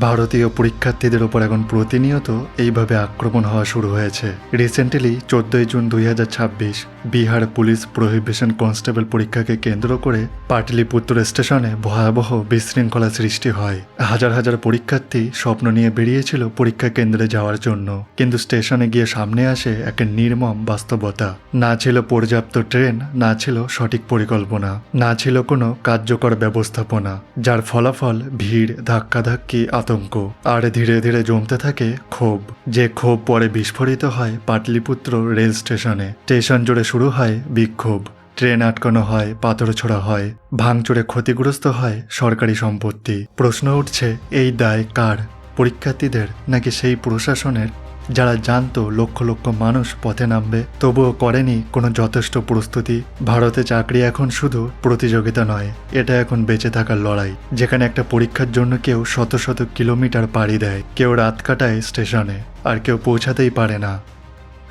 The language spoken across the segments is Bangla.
ভারতীয় পরীক্ষার্থীদের উপর এখন প্রতিনিয়ত এইভাবে আক্রমণ হওয়া শুরু হয়েছে। Recently 14 June 2026 Bihar police prohibition constable পরীক্ষাকে কেন্দ্র করে পাটলিপুত্র স্টেশনে ভয়াবহ বিশৃঙ্খলা সৃষ্টি হয়। হাজার হাজার পরীক্ষার্থী স্বপ্ন নিয়ে বেরিয়েছিল পরীক্ষা কেন্দ্রে যাওয়ার জন্য, কিন্তু স্টেশনে গিয়ে সামনে আসে এক নির্মম বাস্তবতা। না ছিল পর্যাপ্ত ট্রেন, না ছিল সঠিক পরিকল্পনা, না ছিল কোনো কার্যকর ব্যবস্থাপনা, যার ফলাফল ভিড়, ধাক্কাধাক্কি, আতঙ্ক আর ধীরে ধীরে জমতে থাকে ক্ষোভ। যে ক্ষোভ পরে বিস্ফোরিত হয় পাটলিপুত্র রেল স্টেশনে। স্টেশন জুড়ে শুরু হয় বিক্ষোভ, ট্রেন আটকানো হয়, পাথর ছোড়া হয়, ভাঙচুরে ক্ষতিগ্রস্ত হয় সরকারি সম্পত্তি। প্রশ্ন উঠছে, এই দায় কার? পরীক্ষার্থীদের নাকি সেই প্রশাসনের যারা জানতো লক্ষ লক্ষ মানুষ পথে নামবে, তবুও করেনি কোনো যথেষ্ট প্রস্তুতি? ভারতে চাকরি এখন শুধু প্রতিযোগিতা নয়, এটা এখন বেঁচে থাকার লড়াই, যেখানে একটা পরীক্ষার জন্য কেউ শত শত কিলোমিটার পাড়ি দেয়, কেউ রাত কাটায় স্টেশনে, আর কেউ পৌঁছাতেই পারে না।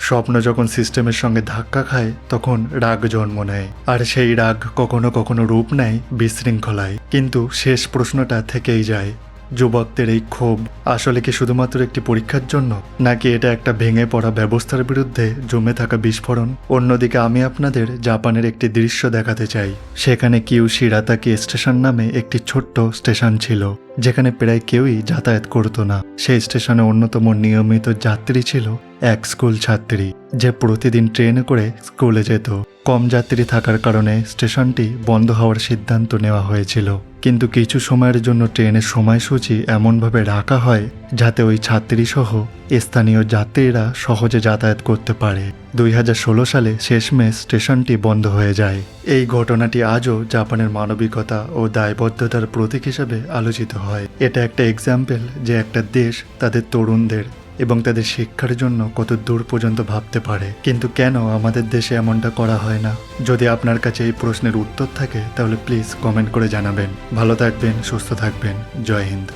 স্বপ্ন যখন সিস্টেমের সঙ্গে ধাক্কা খায় তখন রাগ জন্ম নেয়, আর সেই রাগ কখনো কখনো রূপ নেয় বিশৃঙ্খলায়। কিন্তু শেষ প্রশ্নটা থেকেই যায়, যুবকদের এই ক্ষোভ আসলে কি শুধুমাত্র একটি পরীক্ষার জন্য, নাকি এটা একটা ভেঙে পড়া ব্যবস্থার বিরুদ্ধে জমে থাকা বিস্ফোরণ? অন্যদিকে আমি আপনাদের জাপানের একটি দৃশ্য দেখাতে চাই। সেখানে কিউশিরাতাকি স্টেশন নামে একটি ছোট্ট স্টেশন ছিল, যেখানে প্রায় কেউই যাতায়াত করতো না। সেই স্টেশনে অন্যতম নিয়মিত যাত্রী ছিল এক স্কুল ছাত্রী, যে প্রতিদিন ট্রেনে করে স্কুলে যেত। কম যাত্রী থাকার কারণে স্টেশনটি বন্ধ হওয়ার সিদ্ধান্ত নেওয়া হয়েছিল, কিন্তু কিছু সময়ের জন্য ট্রেনের সময়সূচি এমনভাবে রাখা হয় যাতে ওই ছাত্রী সহ স্থানীয় যাত্রীরা সহজে যাতায়াত করতে পারে। 2016 সালে শেষমেশ স্টেশনটি বন্ধ হয়ে যায়। এই ঘটনাটি আজও জাপানের মানবিকতা ও দায়বদ্ধতার প্রতীক হিসেবে আলোচিত হয়। এটা একটা এক্সাম্পল যে একটা দেশ তাদের তরুণদের এবং তাদের শিক্ষার জন্য কত দূর পর্যন্ত ভাবতে পারে। কিন্তু কেন আমাদের দেশে এমনটা করা হয় না? যদি আপনার কাছে এই প্রশ্নের উত্তর থাকে তাহলে প্লিজ কমেন্ট করে জানাবেন। ভালো থাকবেন, সুস্থ থাকবেন। জয় হিন্দ।